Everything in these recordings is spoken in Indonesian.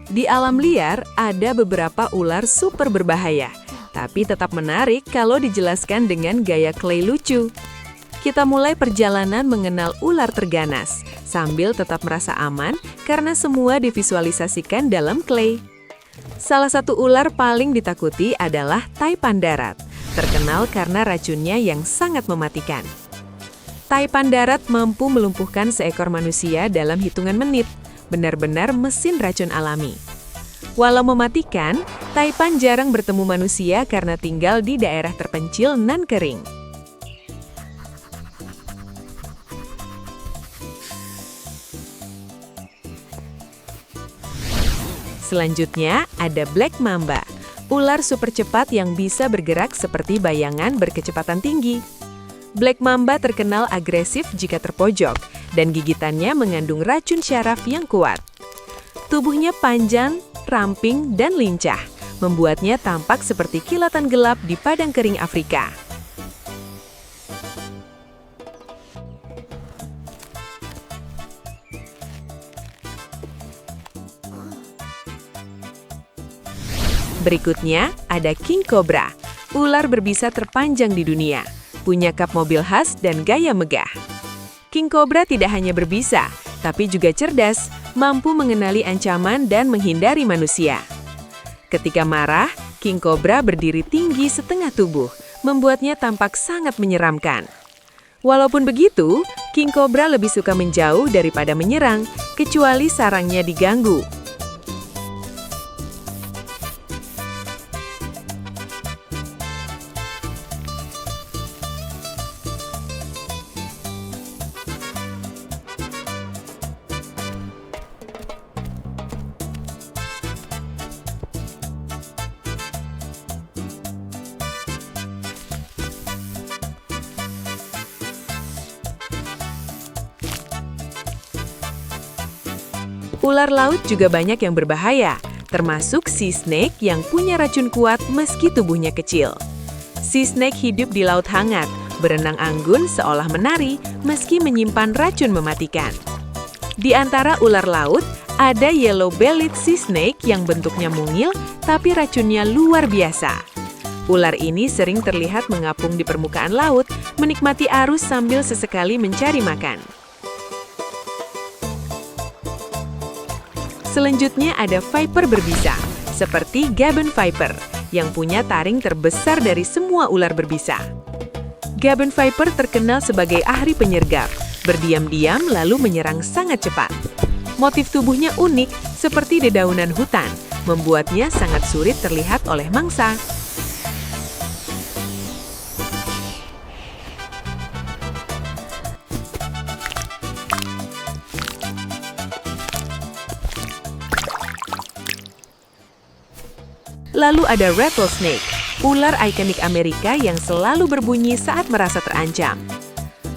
Di alam liar, ada beberapa ular super berbahaya, tapi tetap menarik kalau dijelaskan dengan gaya Clay lucu. Kita mulai perjalanan mengenal ular terganas, sambil tetap merasa aman karena semua divisualisasikan dalam Clay. Salah satu ular paling ditakuti adalah taipan darat, terkenal karena racunnya yang sangat mematikan. Taipan darat mampu melumpuhkan seekor manusia dalam hitungan menit, benar-benar mesin racun alami. Walau mematikan, taipan jarang bertemu manusia karena tinggal di daerah terpencil nan kering. Selanjutnya, ada Black Mamba, ular super cepat yang bisa bergerak seperti bayangan berkecepatan tinggi. Black Mamba terkenal agresif jika terpojok, dan gigitannya mengandung racun syaraf yang kuat. Tubuhnya panjang, ramping, dan lincah, membuatnya tampak seperti kilatan gelap di padang kering Afrika. Berikutnya, ada King Cobra, ular berbisa terpanjang di dunia, punya kap mobil khas dan gaya megah. King Cobra tidak hanya berbisa, tapi juga cerdas, mampu mengenali ancaman dan menghindari manusia. Ketika marah, King Cobra berdiri tinggi setengah tubuh, membuatnya tampak sangat menyeramkan. Walaupun begitu, King Cobra lebih suka menjauh daripada menyerang, kecuali sarangnya diganggu. Ular laut juga banyak yang berbahaya, termasuk sea snake yang punya racun kuat meski tubuhnya kecil. Sea snake hidup di laut hangat, berenang anggun seolah menari meski menyimpan racun mematikan. Di antara ular laut, ada yellow-bellied sea snake yang bentuknya mungil tapi racunnya luar biasa. Ular ini sering terlihat mengapung di permukaan laut, menikmati arus sambil sesekali mencari makan. Selanjutnya ada viper berbisa, seperti Gabon viper, yang punya taring terbesar dari semua ular berbisa. Gabon viper terkenal sebagai ahli penyergap, berdiam-diam lalu menyerang sangat cepat. Motif tubuhnya unik, seperti dedaunan hutan, membuatnya sangat sulit terlihat oleh mangsa. Lalu ada rattlesnake, ular ikonik Amerika yang selalu berbunyi saat merasa terancam.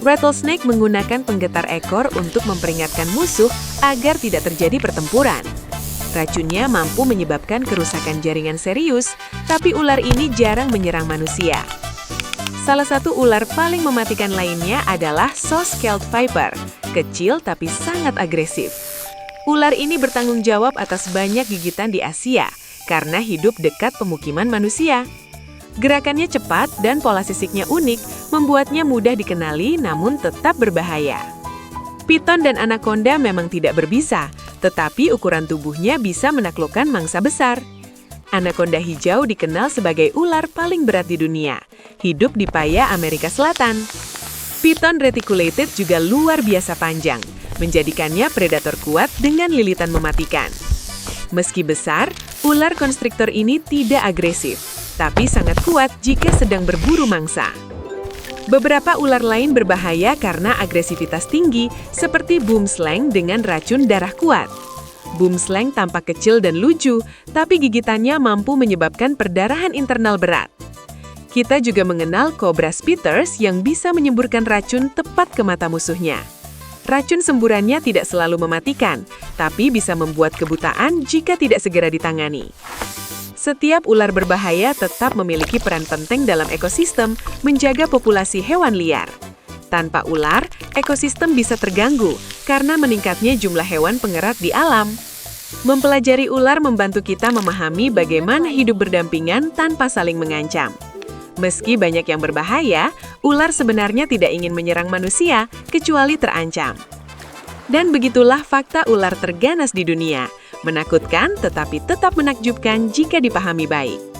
Rattlesnake menggunakan penggetar ekor untuk memperingatkan musuh agar tidak terjadi pertempuran. Racunnya mampu menyebabkan kerusakan jaringan serius, tapi ular ini jarang menyerang manusia. Salah satu ular paling mematikan lainnya adalah saw-scaled viper, kecil tapi sangat agresif. Ular ini bertanggung jawab atas banyak gigitan di Asia, karena hidup dekat pemukiman manusia. Gerakannya cepat dan pola sisiknya unik, membuatnya mudah dikenali namun tetap berbahaya. Piton dan anaconda memang tidak berbisa, tetapi ukuran tubuhnya bisa menaklukkan mangsa besar. Anaconda hijau dikenal sebagai ular paling berat di dunia, hidup di Paya, Amerika Selatan. Piton reticulated juga luar biasa panjang, menjadikannya predator kuat dengan lilitan mematikan. Meski besar, ular konstriktor ini tidak agresif, tapi sangat kuat jika sedang berburu mangsa. Beberapa ular lain berbahaya karena agresivitas tinggi, seperti boomslang dengan racun darah kuat. Boomslang tampak kecil dan lucu, tapi gigitannya mampu menyebabkan perdarahan internal berat. Kita juga mengenal cobra spiders yang bisa menyemburkan racun tepat ke mata musuhnya. Racun semburannya tidak selalu mematikan, tapi bisa membuat kebutaan jika tidak segera ditangani. Setiap ular berbahaya tetap memiliki peran penting dalam ekosistem menjaga populasi hewan liar. Tanpa ular, ekosistem bisa terganggu karena meningkatnya jumlah hewan pengerat di alam. Mempelajari ular membantu kita memahami bagaimana hidup berdampingan tanpa saling mengancam. Meski banyak yang berbahaya, ular sebenarnya tidak ingin menyerang manusia, kecuali terancam. Dan begitulah fakta ular terganas di dunia. Menakutkan, tetapi tetap menakjubkan jika dipahami baik.